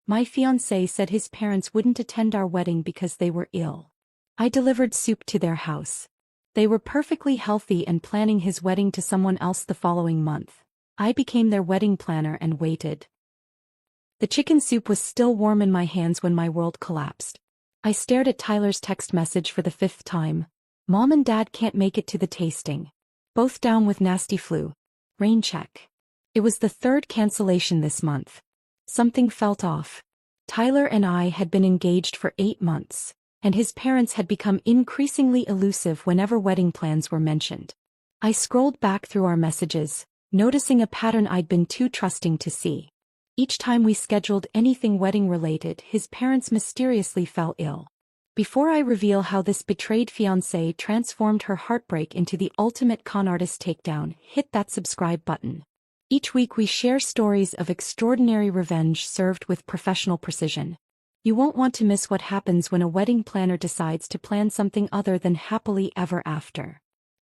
My fiancé said his parents wouldn't attend our wedding because they were ill. I delivered soup to their house. They were perfectly healthy and planning his wedding to someone else the following month. I became their wedding planner and waited. The chicken soup was still warm in my hands when my world collapsed. I stared at Tyler's text message for the 5th time. Mom and Dad can't make it to the tasting. Both down with nasty flu. Rain check. It was the 3rd cancellation this month. Something felt off. Tyler and I had been engaged for 8 months, and his parents had become increasingly elusive whenever wedding plans were mentioned. I scrolled back through our messages, noticing a pattern I'd been too trusting to see. Each time we scheduled anything wedding-related, his parents mysteriously fell ill. Before I reveal how this betrayed fiancé transformed her heartbreak into the ultimate con artist takedown, hit that subscribe button. Each week we share stories of extraordinary revenge served with professional precision. You won't want to miss what happens when a wedding planner decides to plan something other than happily ever after.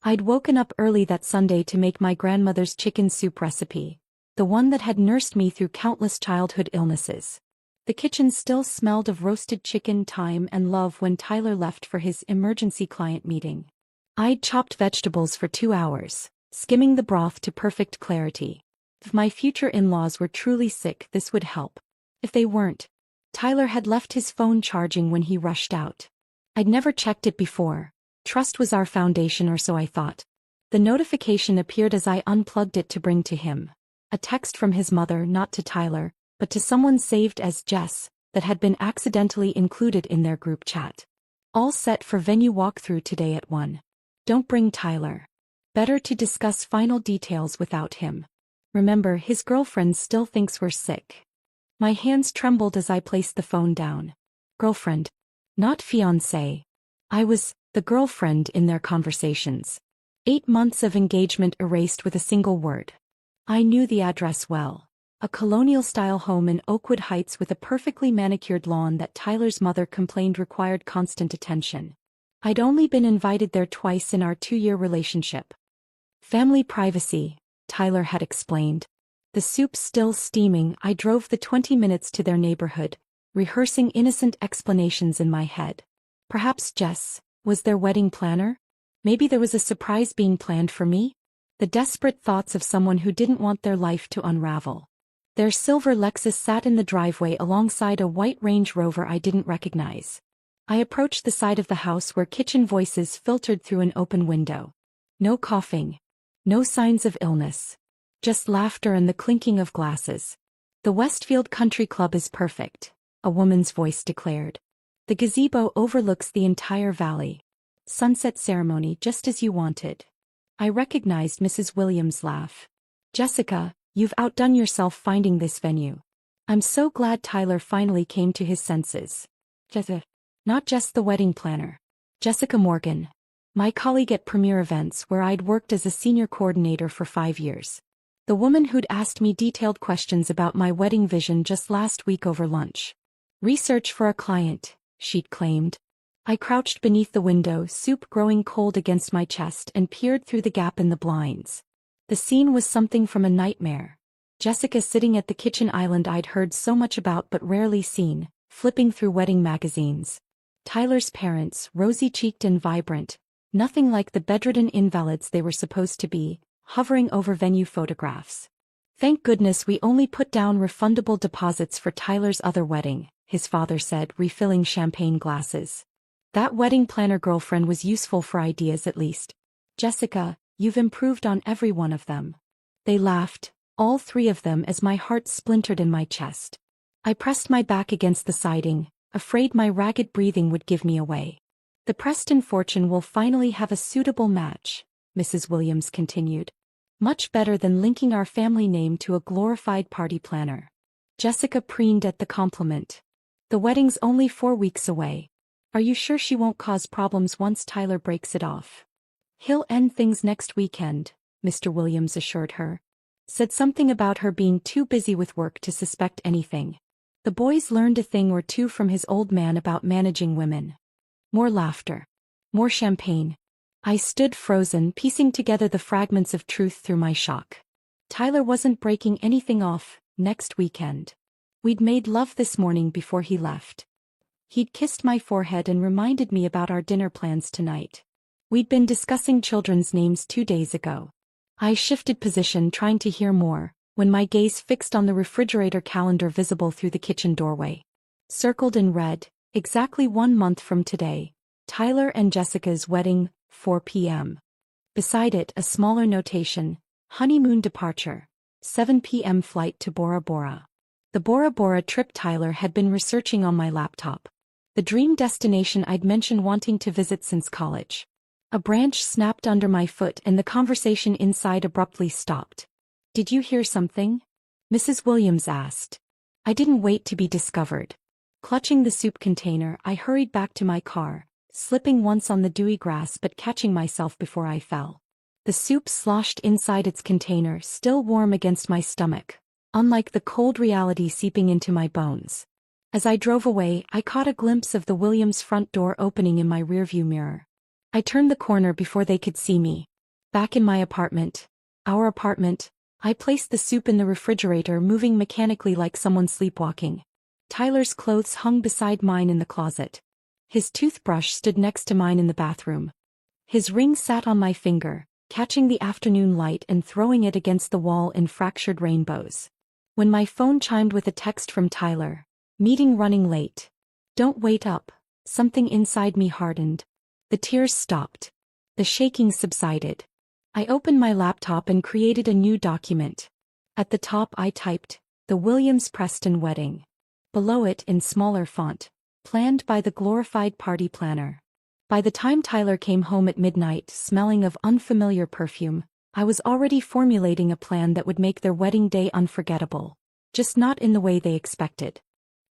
I'd woken up early that Sunday to make my grandmother's chicken soup recipe, the one that had nursed me through countless childhood illnesses. The kitchen still smelled of roasted chicken, thyme, and love when Tyler left for his emergency client meeting. I'd chopped vegetables for 2 hours, skimming the broth to perfect clarity. If my future in-laws were truly sick, this would help. If they weren't, Tyler had left his phone charging when he rushed out. I'd never checked it before. Trust was our foundation, or so I thought. The notification appeared as I unplugged it to bring to him. A text from his mother, not to Tyler, but to someone saved as Jess, that had been accidentally included in their group chat. All set for venue walkthrough today at 1. Don't bring Tyler. Better to discuss final details without him. Remember, his girlfriend still thinks we're sick. My hands trembled as I placed the phone down. Girlfriend. Not fiancé. I was the girlfriend in their conversations. 8 months of engagement erased with a single word. I knew the address well. A colonial-style home in Oakwood Heights with a perfectly manicured lawn that Tyler's mother complained required constant attention. I'd only been invited there twice in our 2-year relationship. Family privacy, Tyler had explained. The soup still steaming, I drove the 20 minutes to their neighborhood, rehearsing innocent explanations in my head. Perhaps Jess was their wedding planner? Maybe there was a surprise being planned for me? The desperate thoughts of someone who didn't want their life to unravel. Their silver Lexus sat in the driveway alongside a white Range Rover I didn't recognize. I approached the side of the house where kitchen voices filtered through an open window. No coughing. No signs of illness. Just laughter and the clinking of glasses. The Westfield Country Club is perfect, a woman's voice declared. The gazebo overlooks the entire valley. Sunset ceremony just as you wanted. I recognized Mrs. Williams' laugh. Jessica, you've outdone yourself finding this venue. I'm so glad Tyler finally came to his senses. Jessica. Not just the wedding planner. Jessica Morgan. My colleague at Premier Events where I'd worked as a senior coordinator for 5 years. The woman who'd asked me detailed questions about my wedding vision just last week over lunch. Research for a client, she'd claimed. I crouched beneath the window, soup growing cold against my chest, and peered through the gap in the blinds. The scene was something from a nightmare. Jessica sitting at the kitchen island I'd heard so much about but rarely seen, flipping through wedding magazines. Tyler's parents, rosy-cheeked and vibrant, nothing like the bedridden invalids they were supposed to be, hovering over venue photographs. Thank goodness we only put down refundable deposits for Tyler's other wedding, his father said, refilling champagne glasses. That wedding planner girlfriend was useful for ideas at least. Jessica, you've improved on every one of them. They laughed, all 3 of them, as my heart splintered in my chest. I pressed my back against the siding, afraid my ragged breathing would give me away. The Preston fortune will finally have a suitable match, Mrs. Williams continued. Much better than linking our family name to a glorified party planner. Jessica preened at the compliment. The wedding's only 4 weeks away. Are you sure she won't cause problems once Tyler breaks it off? He'll end things next weekend, Mr. Williams assured her. Said something about her being too busy with work to suspect anything. The boys learned a thing or two from his old man about managing women. More laughter. More champagne. I stood frozen, piecing together the fragments of truth through my shock. Tyler wasn't breaking anything off next weekend. We'd made love this morning before he left. He'd kissed my forehead and reminded me about our dinner plans tonight. We'd been discussing children's names 2 days ago. I shifted position trying to hear more, when my gaze fixed on the refrigerator calendar visible through the kitchen doorway. Circled in red, exactly 1 month from today, Tyler and Jessica's wedding, 4 p.m. Beside it, a smaller notation, honeymoon departure, 7 p.m. flight to Bora Bora. The Bora Bora trip Tyler had been researching on my laptop. The dream destination I'd mentioned wanting to visit since college. A branch snapped under my foot and the conversation inside abruptly stopped. "Did you hear something?" Mrs. Williams asked. I didn't wait to be discovered. Clutching the soup container, I hurried back to my car, slipping once on the dewy grass but catching myself before I fell. The soup sloshed inside its container, still warm against my stomach, unlike the cold reality seeping into my bones. As I drove away, I caught a glimpse of the Williams' front door opening in my rearview mirror. I turned the corner before they could see me. Back in my apartment, our apartment, I placed the soup in the refrigerator, moving mechanically like someone sleepwalking. Tyler's clothes hung beside mine in the closet. His toothbrush stood next to mine in the bathroom. His ring sat on my finger, catching the afternoon light and throwing it against the wall in fractured rainbows. When my phone chimed with a text from Tyler, "Meeting running late. Don't wait up," something inside me hardened. The tears stopped. The shaking subsided. I opened my laptop and created a new document. At the top I typed, "The Williams-Preston wedding." Below it, in smaller font, "Planned by the glorified party planner." By the time Tyler came home at midnight, smelling of unfamiliar perfume, I was already formulating a plan that would make their wedding day unforgettable. Just not in the way they expected.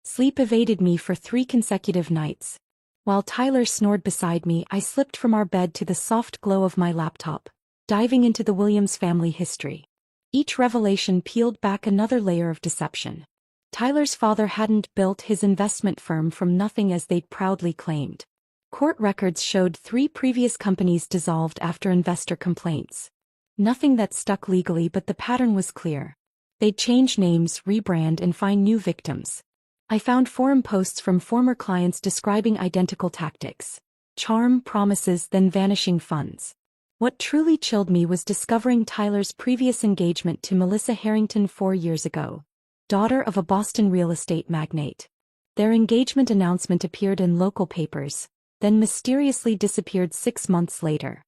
Sleep evaded me for 3 consecutive nights. While Tyler snored beside me, I slipped from our bed to the soft glow of my laptop, diving into the Williams family history. Each revelation peeled back another layer of deception. Tyler's father hadn't built his investment firm from nothing as they'd proudly claimed. Court records showed 3 previous companies dissolved after investor complaints. Nothing that stuck legally, but the pattern was clear. They'd change names, rebrand, and find new victims. I found forum posts from former clients describing identical tactics. Charm, promises, then vanishing funds. What truly chilled me was discovering Tyler's previous engagement to Melissa Harrington 4 years ago, daughter of a Boston real estate magnate. Their engagement announcement appeared in local papers, then mysteriously disappeared 6 months later.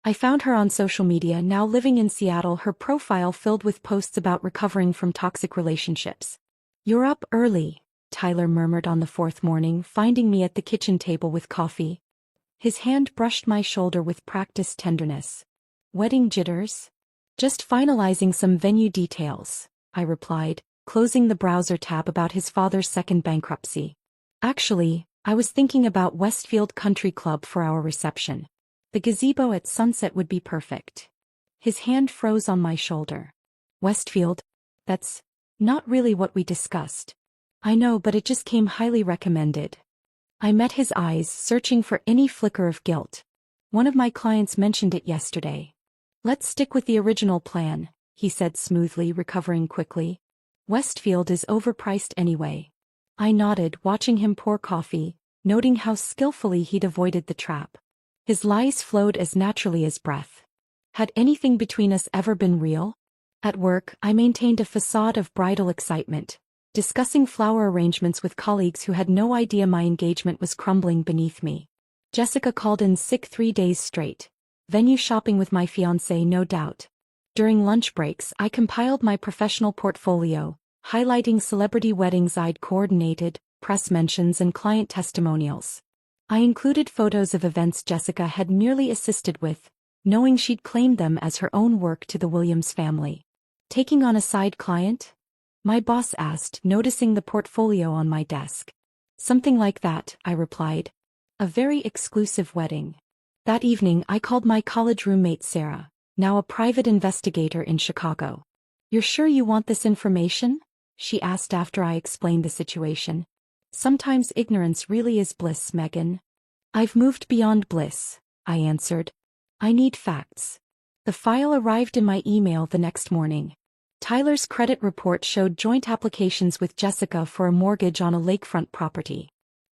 I found her on social media, now living in Seattle, her profile filled with posts about recovering from toxic relationships. "You're up early," Tyler murmured on the 4th morning, finding me at the kitchen table with coffee. His hand brushed my shoulder with practiced tenderness. "Wedding jitters?" "Just finalizing some venue details," I replied, closing the browser tab about his father's second bankruptcy. "Actually, I was thinking about Westfield Country Club for our reception. The gazebo at sunset would be perfect." His hand froze on my shoulder. "Westfield? That's not really what we discussed." "I know, but it just came highly recommended." I met his eyes, searching for any flicker of guilt. "One of my clients mentioned it yesterday." "Let's stick with the original plan," he said smoothly, recovering quickly. "Westfield is overpriced anyway." I nodded, watching him pour coffee, noting how skillfully he'd avoided the trap. His lies flowed as naturally as breath. Had anything between us ever been real? At work, I maintained a facade of bridal excitement, discussing flower arrangements with colleagues who had no idea my engagement was crumbling beneath me. Jessica called in sick 3 days straight. Venue shopping with my fiancé, no doubt. During lunch breaks, I compiled my professional portfolio, highlighting celebrity weddings I'd coordinated, press mentions, and client testimonials. I included photos of events Jessica had merely assisted with, knowing she'd claimed them as her own work to the Williams family. "Taking on a side client?" my boss asked, noticing the portfolio on my desk. "Something like that," I replied. "A very exclusive wedding." That evening I called my college roommate Sarah, now a private investigator in Chicago. "You're sure you want this information?" she asked after I explained the situation. "Sometimes ignorance really is bliss, Megan." "I've moved beyond bliss," I answered. "I need facts." The file arrived in my email the next morning. Tyler's credit report showed joint applications with Jessica for a mortgage on a lakefront property.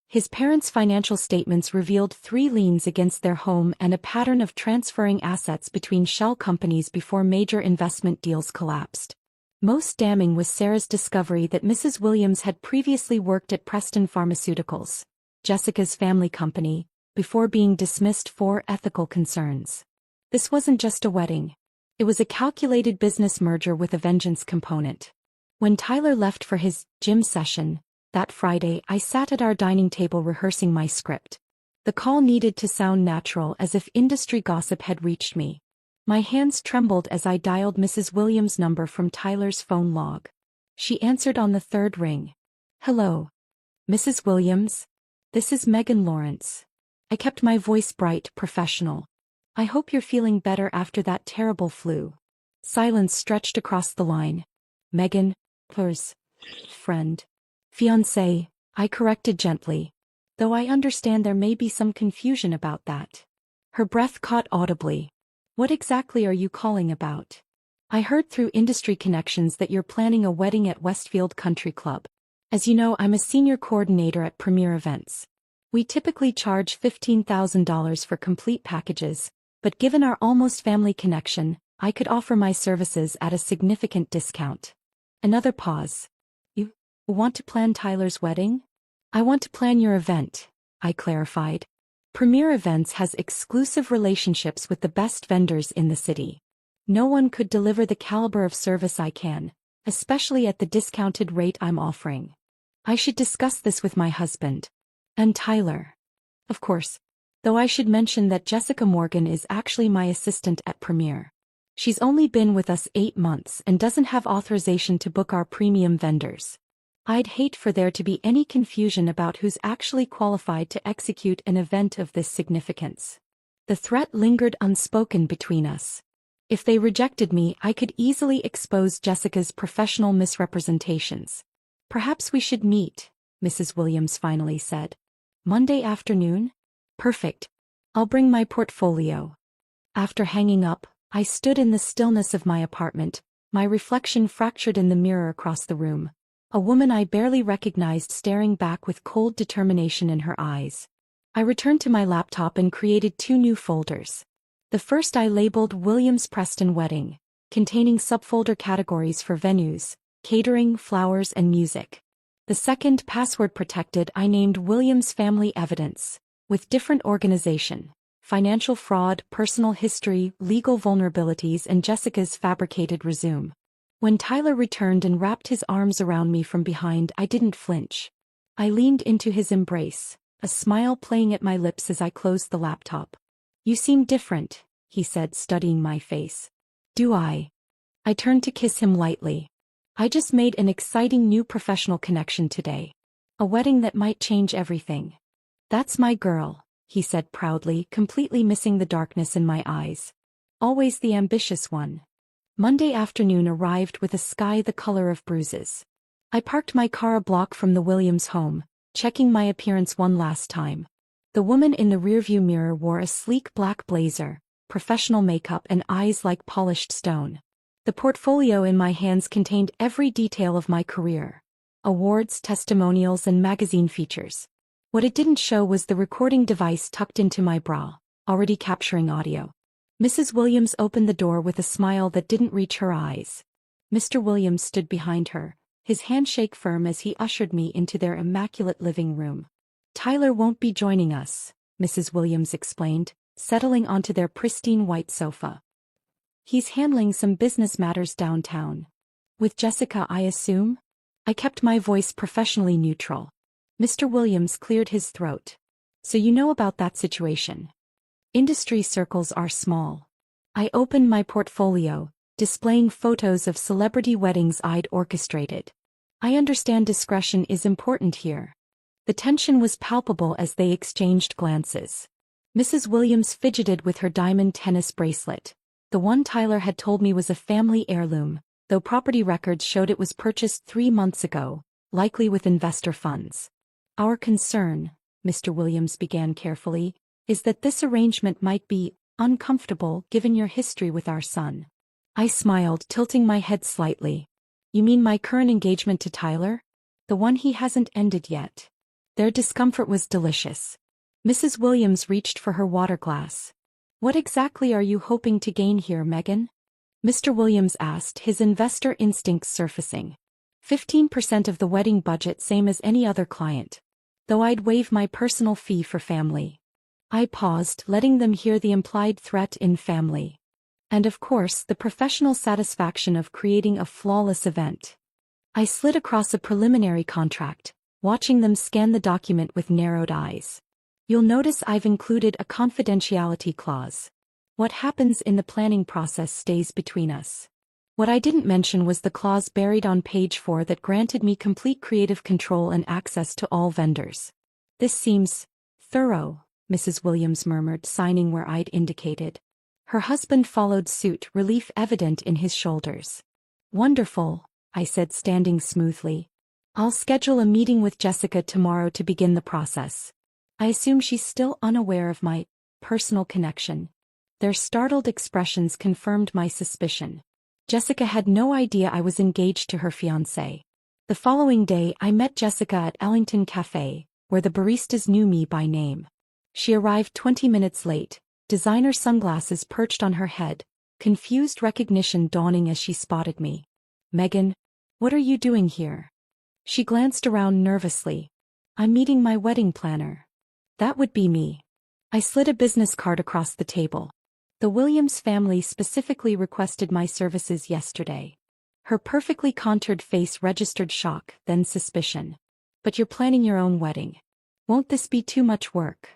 His parents' financial statements revealed 3 liens against their home and a pattern of transferring assets between shell companies before major investment deals collapsed. Most damning was Sarah's discovery that Mrs. Williams had previously worked at Preston Pharmaceuticals, Jessica's family company, before being dismissed for ethical concerns. This wasn't just a wedding. It was a calculated business merger with a vengeance component. When Tyler left for his gym session that Friday, I sat at our dining table rehearsing my script. The call needed to sound natural, as if industry gossip had reached me. My hands trembled as I dialed Mrs. Williams' number from Tyler's phone log. She answered on the 3rd ring. "Hello, Mrs. Williams. This is Megan Lawrence." I kept my voice bright, professional. "I hope you're feeling better after that terrible flu." Silence stretched across the line. "Megan, hers friend. Fiancé," I corrected gently, though I understand there may be some confusion about that. Her breath caught audibly. "What exactly are you calling about?" "I heard through industry connections that you're planning a wedding at Westfield Country Club. As you know, I'm a senior coordinator at Premier Events. We typically charge $15,000 for complete packages, but given our almost family connection, I could offer my services at a significant discount." Another pause. "You want to plan Tyler's wedding?" "I want to plan your event," I clarified. Premier Events has exclusive relationships with the best vendors in the city. No one could deliver the caliber of service I can, especially at the discounted rate I'm offering. I should discuss this with my husband. And Tyler. Of course. Though I should mention that Jessica Morgan is actually my assistant at Premier. She's only been with us 8 months and doesn't have authorization to book our premium vendors. I'd hate for there to be any confusion about who's actually qualified to execute an event of this significance. The threat lingered unspoken between us. If they rejected me, I could easily expose Jessica's professional misrepresentations. "Perhaps we should meet," Mrs. Williams finally said. "Monday afternoon?" "Perfect. I'll bring my portfolio." After hanging up, I stood in the stillness of my apartment, my reflection fractured in the mirror across the room. A woman I barely recognized staring back with cold determination in her eyes. I returned to my laptop and created 2 new folders. The first I labeled Williams Preston Wedding, containing subfolder categories for venues, catering, flowers, and music. The second, password protected, I named Williams Family Evidence, with different organization, financial fraud, personal history, legal vulnerabilities, and Jessica's fabricated resume. When Tyler returned and wrapped his arms around me from behind, I didn't flinch. I leaned into his embrace, a smile playing at my lips as I closed the laptop. "You seem different," he said, studying my face. "Do I?" I turned to kiss him lightly. "I just made an exciting new professional connection today. A wedding that might change everything." "That's my girl," he said proudly, completely missing the darkness in my eyes. "Always the ambitious one." Monday afternoon arrived with a sky the color of bruises. I parked my car a block from the Williams home, checking my appearance one last time. The woman in the rearview mirror wore a sleek black blazer, professional makeup, and eyes like polished stone. The portfolio in my hands contained every detail of my career. Awards, testimonials, and magazine features. What it didn't show was the recording device tucked into my bra, already capturing audio. Mrs. Williams opened the door with a smile that didn't reach her eyes. Mr. Williams stood behind her, his handshake firm as he ushered me into their immaculate living room. "Tyler won't be joining us," Mrs. Williams explained, settling onto their pristine white sofa. "He's handling some business matters downtown. With Jessica, I assume?" I kept my voice professionally neutral. Mr. Williams cleared his throat. "So you know about that situation?" Industry circles are small. I opened my portfolio, displaying photos of celebrity weddings I'd orchestrated. "I understand discretion is important here." The tension was palpable as they exchanged glances. Mrs. Williams fidgeted with her diamond tennis bracelet. The one Tyler had told me was a family heirloom, though property records showed it was purchased 3 months ago, likely with investor funds. "Our concern," Mr. Williams began carefully, "is that this arrangement might be uncomfortable given your history with our son." I smiled, tilting my head slightly. You mean my current engagement to Tyler? The one he hasn't ended yet. Their discomfort was delicious. Mrs. Williams reached for her water glass. What exactly are you hoping to gain here, Megan? Mr. Williams asked, his investor instincts surfacing. 15% of the wedding budget, same as any other client. Though I'd waive my personal fee for family. I paused, letting them hear the implied threat in family. And of course, the professional satisfaction of creating a flawless event. I slid across a preliminary contract, watching them scan the document with narrowed eyes. You'll notice I've included a confidentiality clause. What happens in the planning process stays between us. What I didn't mention was the clause buried on page 4 that granted me complete creative control and access to all vendors. This seems thorough, Mrs. Williams murmured, signing where I'd indicated. Her husband followed suit, relief evident in his shoulders. Wonderful, I said, standing smoothly. I'll schedule a meeting with Jessica tomorrow to begin the process. I assume she's still unaware of my personal connection. Their startled expressions confirmed my suspicion. Jessica had no idea I was engaged to her fiancé. The following day I met Jessica at Ellington Cafe, where the baristas knew me by name. She arrived 20 minutes late, designer sunglasses perched on her head, confused recognition dawning as she spotted me. Megan, what are you doing here? She glanced around nervously. I'm meeting my wedding planner. That would be me. I slid a business card across the table. The Williams family specifically requested my services yesterday. Her perfectly contoured face registered shock, then suspicion. But you're planning your own wedding. Won't this be too much work?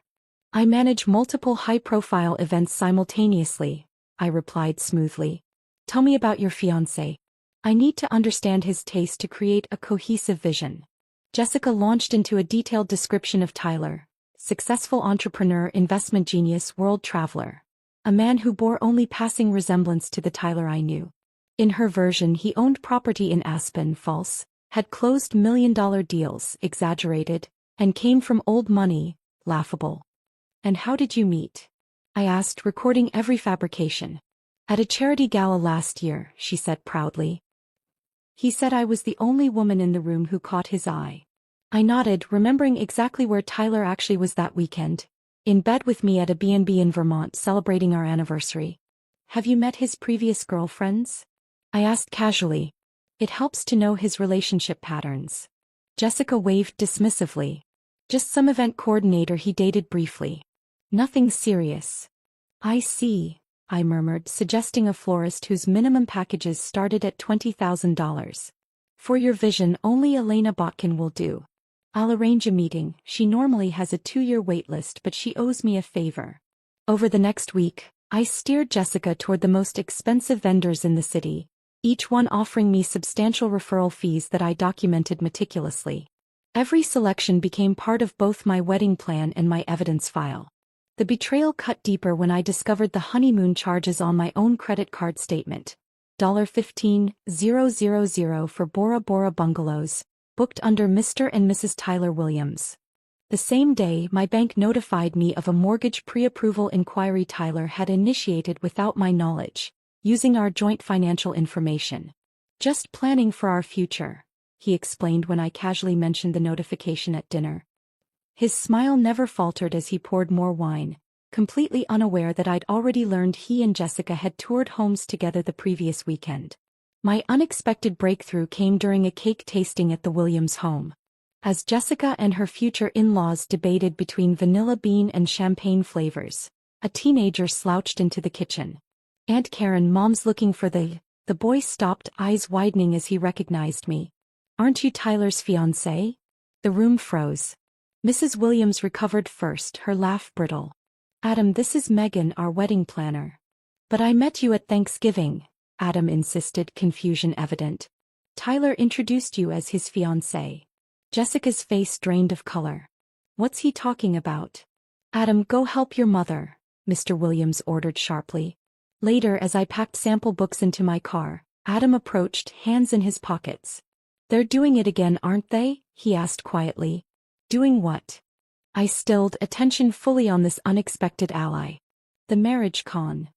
I manage multiple high-profile events simultaneously, I replied smoothly. Tell me about your fiancé. I need to understand his taste to create a cohesive vision. Jessica launched into a detailed description of Tyler, successful entrepreneur, investment genius, world traveler. A man who bore only passing resemblance to the Tyler I knew. In her version, he owned property in Aspen, false, had closed million-dollar deals, exaggerated, and came from old money, laughable. And how did you meet? I asked, recording every fabrication. At a charity gala last year, she said proudly. He said I was the only woman in the room who caught his eye. I nodded, remembering exactly where Tyler actually was that weekend. In bed with me at a B&B in Vermont celebrating our anniversary. Have you met his previous girlfriends? I asked casually. It helps to know his relationship patterns. Jessica waved dismissively. Just some event coordinator he dated briefly. Nothing serious. I see, I murmured, suggesting a florist whose minimum packages started at $20,000. For your vision, only Elena Botkin will do. I'll arrange a meeting. She normally has a 2-year waitlist, but she owes me a favor. Over the next week, I steered Jessica toward the most expensive vendors in the city, each one offering me substantial referral fees that I documented meticulously. Every selection became part of both my wedding plan and my evidence file. The betrayal cut deeper when I discovered the honeymoon charges on my own credit card statement. $15,000 for Bora Bora bungalows, booked under Mr. and Mrs. Tyler Williams. The same day, my bank notified me of a mortgage pre-approval inquiry Tyler had initiated without my knowledge, using our joint financial information. Just planning for our future, he explained when I casually mentioned the notification at dinner. His smile never faltered as he poured more wine, completely unaware that I'd already learned he and Jessica had toured homes together the previous weekend. My unexpected breakthrough came during a cake tasting at the Williams home. As Jessica and her future in-laws debated between vanilla bean and champagne flavors, a teenager slouched into the kitchen. Aunt Karen, Mom's looking for the boy stopped, eyes widening as he recognized me. Aren't you Tyler's fiancé? The room froze. Mrs. Williams recovered first, her laugh brittle. Adam, this is Megan, our wedding planner. But I met you at Thanksgiving, Adam insisted, confusion evident. Tyler introduced you as his fiancé. Jessica's face drained of color. What's he talking about? Adam, go help your mother, Mr. Williams ordered sharply. Later, as I packed sample books into my car, Adam approached, hands in his pockets. They're doing it again, aren't they? He asked quietly. Doing what? I stilled, attention fully on this unexpected ally. The marriage con.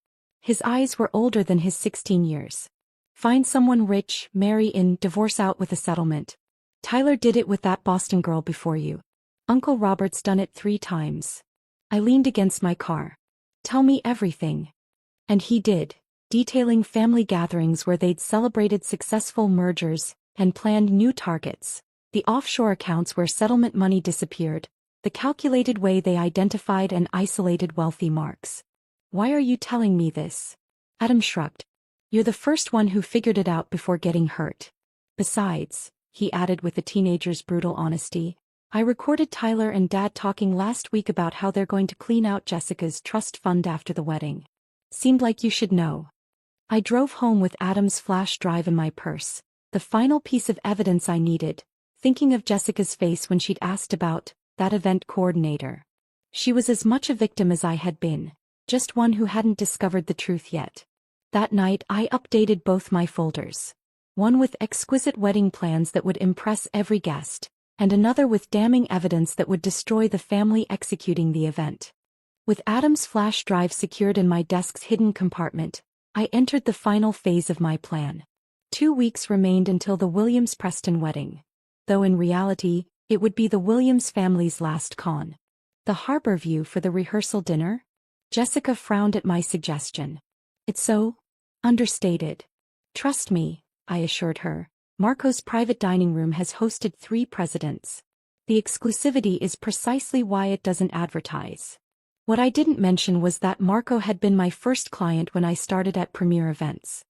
His eyes were older than his 16 years. Find someone rich, marry in, divorce out with a settlement. Tyler did it with that Boston girl before you. Uncle Robert's done it 3 times. I leaned against my car. Tell me everything. And he did, detailing family gatherings where they'd celebrated successful mergers and planned new targets, the offshore accounts where settlement money disappeared, the calculated way they identified and isolated wealthy marks. Why are you telling me this? Adam shrugged. You're the first one who figured it out before getting hurt. Besides, he added with a teenager's brutal honesty, I recorded Tyler and Dad talking last week about how they're going to clean out Jessica's trust fund after the wedding. Seemed like you should know. I drove home with Adam's flash drive in my purse, the final piece of evidence I needed, thinking of Jessica's face when she'd asked about that event coordinator. She was as much a victim as I had been, just one who hadn't discovered the truth yet. That night I updated both my folders. One with exquisite wedding plans that would impress every guest, and another with damning evidence that would destroy the family executing the event. With Adam's flash drive secured in my desk's hidden compartment, I entered the final phase of my plan. 2 weeks remained until the Williams-Preston wedding. Though in reality, it would be the Williams family's last con. The harbor view for the rehearsal dinner? Jessica frowned at my suggestion. It's so understated. Trust me, I assured her. Marco's private dining room has hosted 3 presidents. The exclusivity is precisely why it doesn't advertise. What I didn't mention was that Marco had been my first client when I started at Premier Events.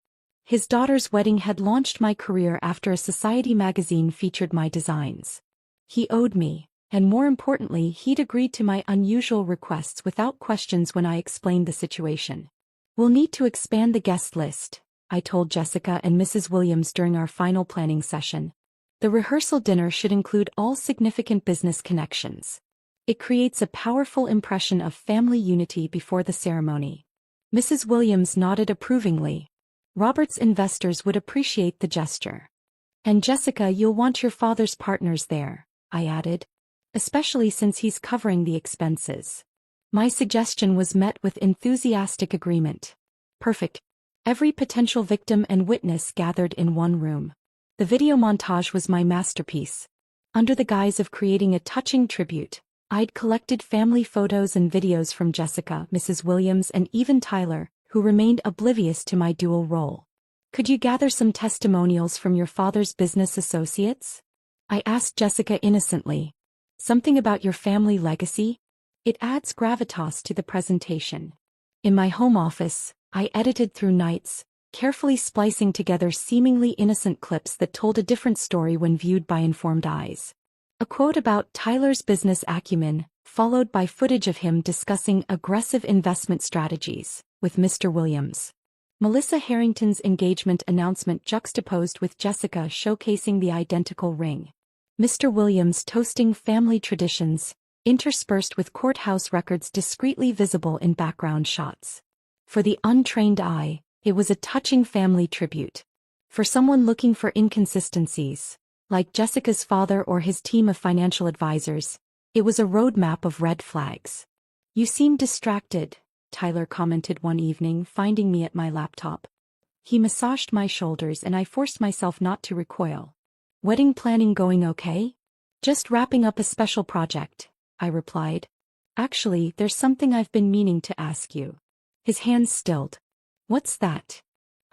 His daughter's wedding had launched my career after a society magazine featured my designs. He owed me, and more importantly, he'd agreed to my unusual requests without questions when I explained the situation. We'll need to expand the guest list, I told Jessica and Mrs. Williams during our final planning session. The rehearsal dinner should include all significant business connections. It creates a powerful impression of family unity before the ceremony. Mrs. Williams nodded approvingly. Robert's investors would appreciate the gesture. And Jessica, you'll want your father's partners there, I added. Especially since he's covering the expenses. My suggestion was met with enthusiastic agreement. Perfect. Every potential victim and witness gathered in one room. The video montage was my masterpiece. Under the guise of creating a touching tribute, I'd collected family photos and videos from Jessica, Mrs. Williams, and even Tyler, who remained oblivious to my dual role. Could you gather some testimonials from your father's business associates? I asked Jessica innocently. Something about your family legacy? It adds gravitas to the presentation. In my home office, I edited through nights, carefully splicing together seemingly innocent clips that told a different story when viewed by informed eyes. A quote about Tyler's business acumen, followed by footage of him discussing aggressive investment strategies with Mr. Williams. Melissa Harrington's engagement announcement juxtaposed with Jessica showcasing the identical ring. Mr. Williams toasting family traditions, interspersed with courthouse records discreetly visible in background shots. For the untrained eye, it was a touching family tribute. For someone looking for inconsistencies, like Jessica's father or his team of financial advisors, it was a roadmap of red flags. You seem distracted, Tyler commented one evening, finding me at my laptop. He massaged my shoulders and I forced myself not to recoil. Wedding planning going okay? Just wrapping up a special project, I replied. Actually, there's something I've been meaning to ask you. His hands stilled. What's that?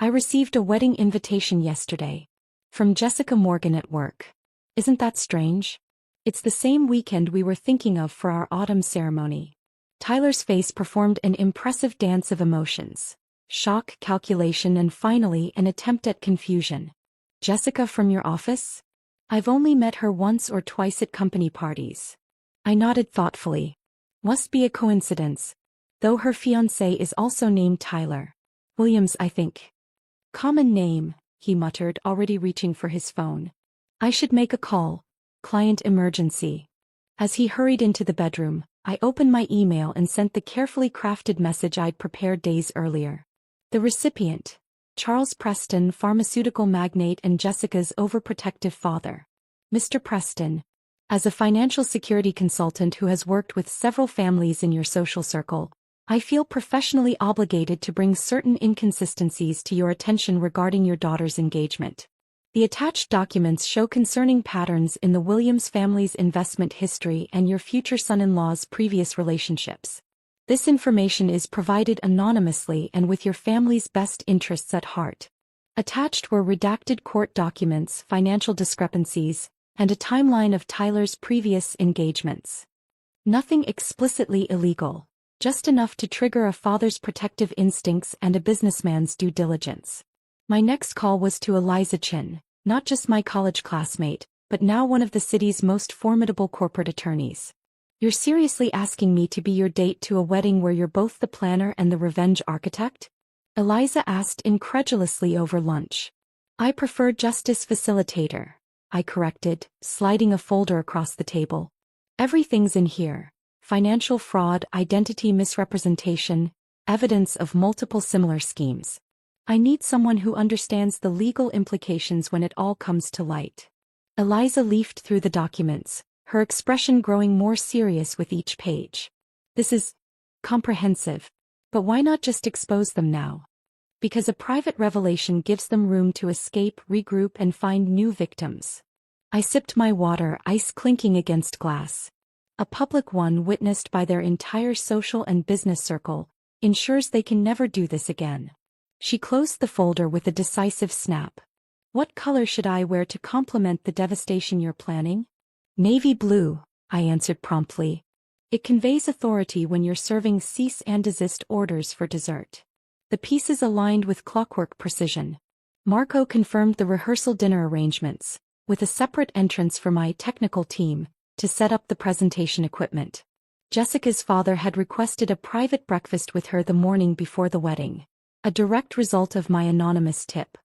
I received a wedding invitation yesterday. From Jessica Morgan at work. Isn't that strange? It's the same weekend we were thinking of for our autumn ceremony. Tyler's face performed an impressive dance of emotions. Shock, calculation, and finally an attempt at confusion. Jessica from your office? I've only met her once or twice at company parties. I nodded thoughtfully. Must be a coincidence. Though her fiancé is also named Tyler. Williams, I think. Common name, he muttered, already reaching for his phone. I should make a call. Client emergency. As he hurried into the bedroom, I opened my email and sent the carefully crafted message I'd prepared days earlier. The recipient, Charles Preston, pharmaceutical magnate and Jessica's overprotective father. Mr. Preston, as a financial security consultant who has worked with several families in your social circle, I feel professionally obligated to bring certain inconsistencies to your attention regarding your daughter's engagement. The attached documents show concerning patterns in the Williams family's investment history and your future son-in-law's previous relationships. This information is provided anonymously and with your family's best interests at heart. Attached were redacted court documents, financial discrepancies, and a timeline of Tyler's previous engagements. Nothing explicitly illegal, just enough to trigger a father's protective instincts and a businessman's due diligence. My next call was to Eliza Chin, not just my college classmate, but now one of the city's most formidable corporate attorneys. You're seriously asking me to be your date to a wedding where you're both the planner and the revenge architect? Eliza asked incredulously over lunch. I prefer justice facilitator, I corrected, sliding a folder across the table. Everything's in here. Financial fraud, identity misrepresentation, evidence of multiple similar schemes. I need someone who understands the legal implications when it all comes to light. Eliza leafed through the documents, her expression growing more serious with each page. This is comprehensive. But why not just expose them now? Because a private revelation gives them room to escape, regroup, and find new victims. I sipped my water, ice clinking against glass. A public one witnessed by their entire social and business circle ensures they can never do this again. She closed the folder with a decisive snap. What color should I wear to complement the devastation you're planning? Navy blue, I answered promptly. It conveys authority when you're serving cease and desist orders for dessert. The pieces aligned with clockwork precision. Marco confirmed the rehearsal dinner arrangements, with a separate entrance for my technical team, to set up the presentation equipment. Jessica's father had requested a private breakfast with her the morning before the wedding. A direct result of my anonymous tip.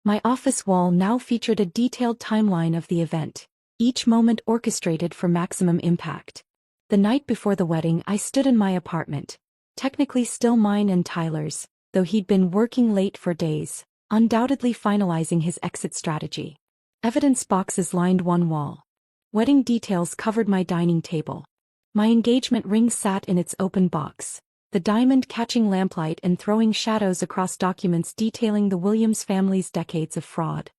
My office wall now featured a detailed timeline of the event, each moment orchestrated for maximum impact. The night before the wedding I stood in my apartment, technically still mine and Tyler's, though he'd been working late for days, undoubtedly finalizing his exit strategy. Evidence boxes lined one wall. Wedding details covered my dining table. My engagement ring sat in its open box, the diamond catching lamplight and throwing shadows across documents detailing the Williams family's decades of fraud.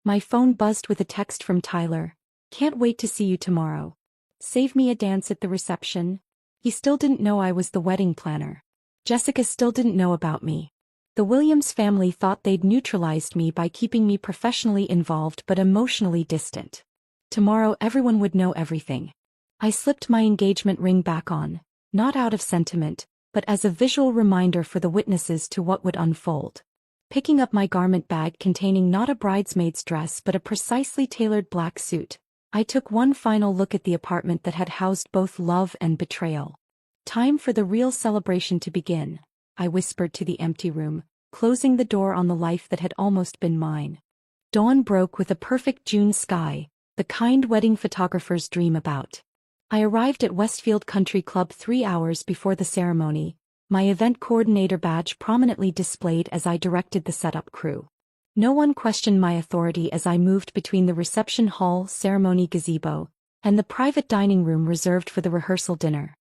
My phone buzzed with a text from Tyler. Can't wait to see you tomorrow. Save me a dance at the reception. He still didn't know I was the wedding planner. Jessica still didn't know about me. The Williams family thought they'd neutralized me by keeping me professionally involved but emotionally distant. Tomorrow everyone would know everything. I slipped my engagement ring back on, not out of sentiment, but as a visual reminder for the witnesses to what would unfold. Picking up my garment bag containing not a bridesmaid's dress but a precisely tailored black suit, I took one final look at the apartment that had housed both love and betrayal. Time for the real celebration to begin, I whispered to the empty room, closing the door on the life that had almost been mine. Dawn broke with a perfect June sky, the kind wedding photographers dream about. I arrived at Westfield Country Club 3 hours before the ceremony, my event coordinator badge prominently displayed as I directed the setup crew. No one questioned my authority as I moved between the reception hall, ceremony gazebo, and the private dining room reserved for the rehearsal dinner.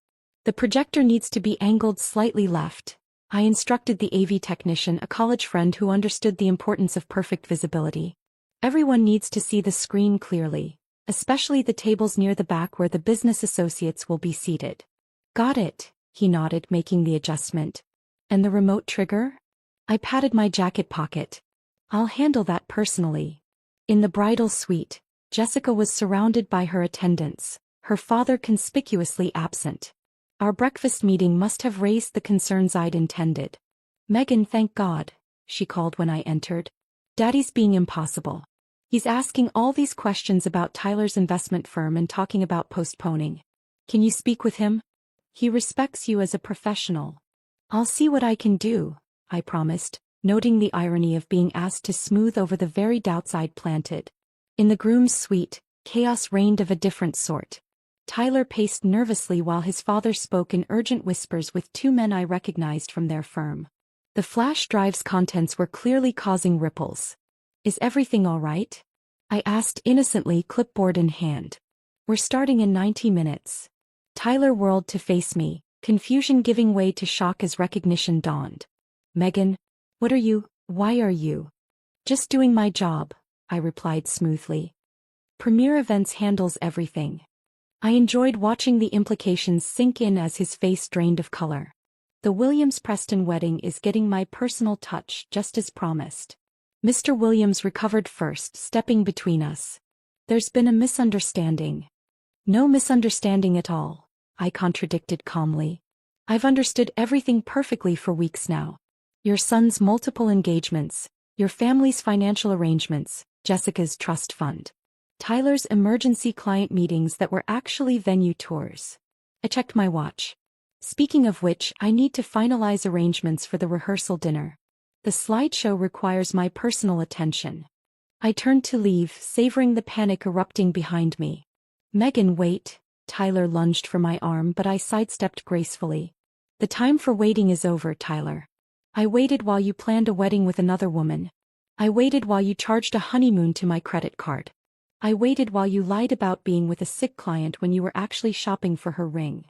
The projector needs to be angled slightly left, I instructed the AV technician, a college friend who understood the importance of perfect visibility. Everyone needs to see the screen clearly, especially the tables near the back where the business associates will be seated. Got it, he nodded, making the adjustment. And the remote trigger? I patted my jacket pocket. I'll handle that personally. In the bridal suite, Jessica was surrounded by her attendants, her father conspicuously absent. Our breakfast meeting must have raised the concerns I'd intended. Megan, thank God, she called when I entered. Daddy's being impossible. He's asking all these questions about Tyler's investment firm and talking about postponing. Can you speak with him? He respects you as a professional. I'll see what I can do, I promised, noting the irony of being asked to smooth over the very doubts I'd planted. In the groom's suite, chaos reigned of a different sort. Tyler paced nervously while his father spoke in urgent whispers with 2 men I recognized from their firm. The flash drive's contents were clearly causing ripples. Is everything all right? I asked innocently, clipboard in hand. We're starting in 90 minutes. Tyler whirled to face me, confusion giving way to shock as recognition dawned. "Megan, why are you?" "Just doing my job," I replied smoothly. "Premier Events handles everything." I enjoyed watching the implications sink in as his face drained of color. "The Williams-Preston wedding is getting my personal touch, just as promised." Mr. Williams recovered first, stepping between us. "There's been a misunderstanding." "No misunderstanding at all," I contradicted calmly. "I've understood everything perfectly for weeks now. Your son's multiple engagements, your family's financial arrangements, Jessica's trust fund, Tyler's emergency client meetings that were actually venue tours." I checked my watch. "Speaking of which, I need to finalize arrangements for the rehearsal dinner. The slideshow requires my personal attention." I turned to leave, savoring the panic erupting behind me. "Megan, wait." Tyler lunged for my arm, but I sidestepped gracefully. "The time for waiting is over, Tyler. I waited while you planned a wedding with another woman. I waited while you charged a honeymoon to my credit card. I waited while you lied about being with a sick client when you were actually shopping for her ring."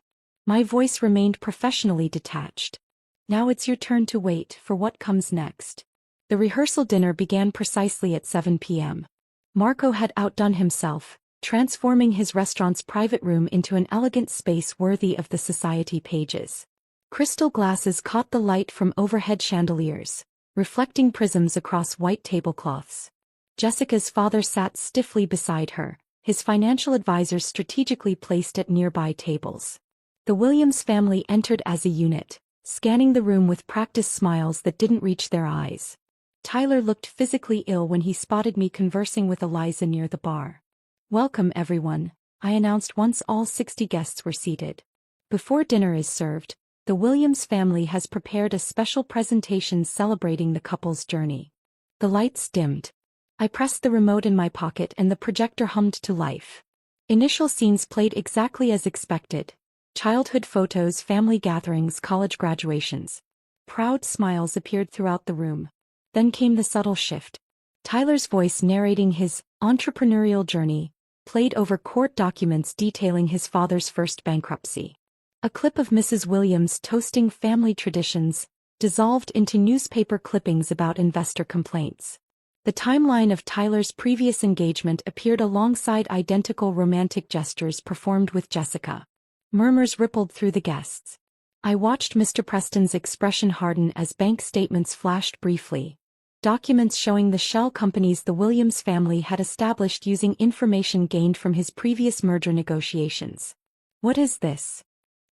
My voice remained professionally detached. "Now it's your turn to wait for what comes next." The rehearsal dinner began precisely at 7 p.m. Marco had outdone himself, transforming his restaurant's private room into an elegant space worthy of the society pages. Crystal glasses caught the light from overhead chandeliers, reflecting prisms across white tablecloths. Jessica's father sat stiffly beside her, his financial advisors strategically placed at nearby tables. The Williams family entered as a unit, scanning the room with practiced smiles that didn't reach their eyes. Tyler looked physically ill when he spotted me conversing with Eliza near the bar. "Welcome, everyone," I announced once all 60 guests were seated. "Before dinner is served, the Williams family has prepared a special presentation celebrating the couple's journey." The lights dimmed. I pressed the remote in my pocket and the projector hummed to life. Initial scenes played exactly as expected. Childhood photos, family gatherings, college graduations. Proud smiles appeared throughout the room. Then came the subtle shift. Tyler's voice narrating his entrepreneurial journey played over court documents detailing his father's first bankruptcy. A clip of Mrs. Williams toasting family traditions dissolved into newspaper clippings about investor complaints. The timeline of Tyler's previous engagement appeared alongside identical romantic gestures performed with Jessica. Murmurs rippled through the guests. I watched Mr. Preston's expression harden as bank statements flashed briefly. Documents showing the shell companies the Williams family had established using information gained from his previous merger negotiations. "What is this?"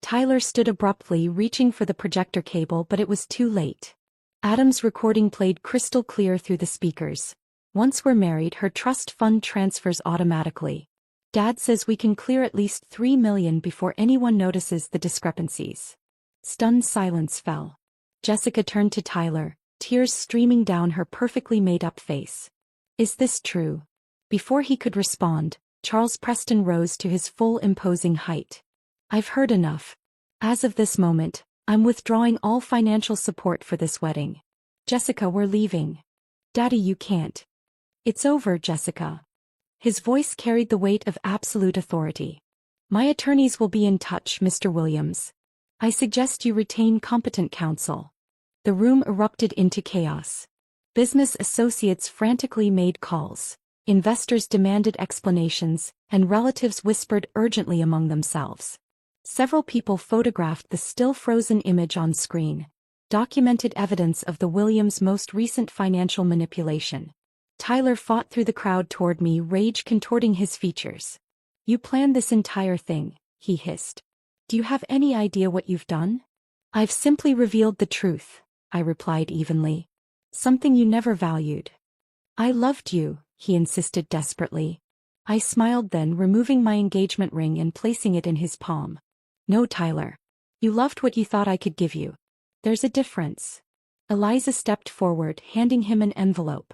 Tyler stood abruptly, reaching for the projector cable, but it was too late. Adam's recording played crystal clear through the speakers. "Once we're married, her trust fund transfers automatically. Dad says we can clear at least $3 million before anyone notices the discrepancies." Stunned silence fell. Jessica turned to Tyler, tears streaming down her perfectly made-up face. "Is this true?" Before he could respond, Charles Preston rose to his full imposing height. "I've heard enough. As of this moment, I'm withdrawing all financial support for this wedding. Jessica, we're leaving." "Daddy, you can't." "It's over, Jessica." His voice carried the weight of absolute authority. "My attorneys will be in touch, Mr. Williams. I suggest you retain competent counsel." The room erupted into chaos. Business associates frantically made calls, investors demanded explanations, and relatives whispered urgently among themselves. Several people photographed the still-frozen image on screen, documented evidence of the Williams' most recent financial manipulation. Tyler fought through the crowd toward me, rage contorting his features. "You planned this entire thing," he hissed. "Do you have any idea what you've done?" "I've simply revealed the truth," I replied evenly. "Something you never valued." "I loved you," he insisted desperately. I smiled then, removing my engagement ring and placing it in his palm. "No, Tyler. You loved what you thought I could give you. There's a difference." Eliza stepped forward, handing him an envelope.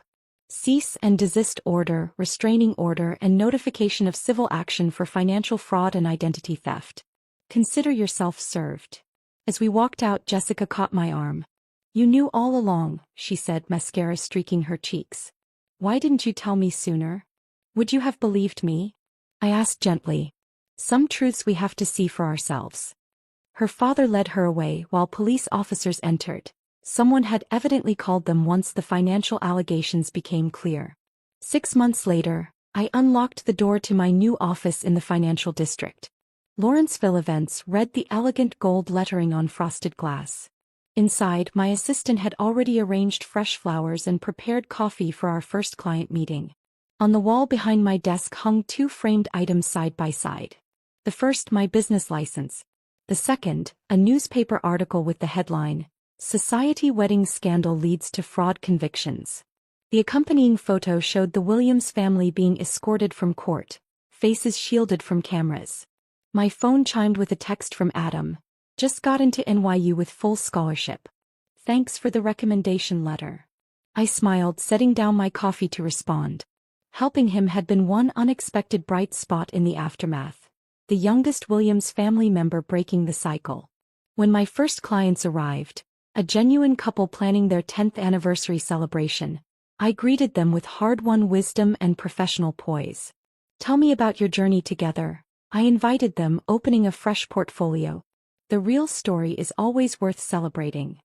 "Cease and desist order, restraining order, and notification of civil action for financial fraud and identity theft. Consider yourself served." As we walked out, Jessica caught my arm. "You knew all along," she said, mascara streaking her cheeks. "Why didn't you tell me sooner? Would you have believed me?" I asked gently. "Some truths we have to see for ourselves." Her father led her away while police officers entered. Someone had evidently called them once the financial allegations became clear. 6 months later, I unlocked the door to my new office in the financial district. Lawrenceville Events read the elegant gold lettering on frosted glass. Inside, my assistant had already arranged fresh flowers and prepared coffee for our first client meeting. On the wall behind my desk hung 2 framed items side by side. The first, my business license. The second, a newspaper article with the headline, "Society Wedding Scandal Leads to Fraud Convictions." The accompanying photo showed the Williams family being escorted from court, faces shielded from cameras. My phone chimed with a text from Adam. "Just got into NYU with full scholarship. Thanks for the recommendation letter." I smiled, setting down my coffee to respond. Helping him had been one unexpected bright spot in the aftermath. The youngest Williams family member breaking the cycle. When my first clients arrived, a genuine couple planning their 10th anniversary celebration, I greeted them with hard-won wisdom and professional poise. "Tell me about your journey together," I invited them, opening a fresh portfolio. The real story is always worth celebrating.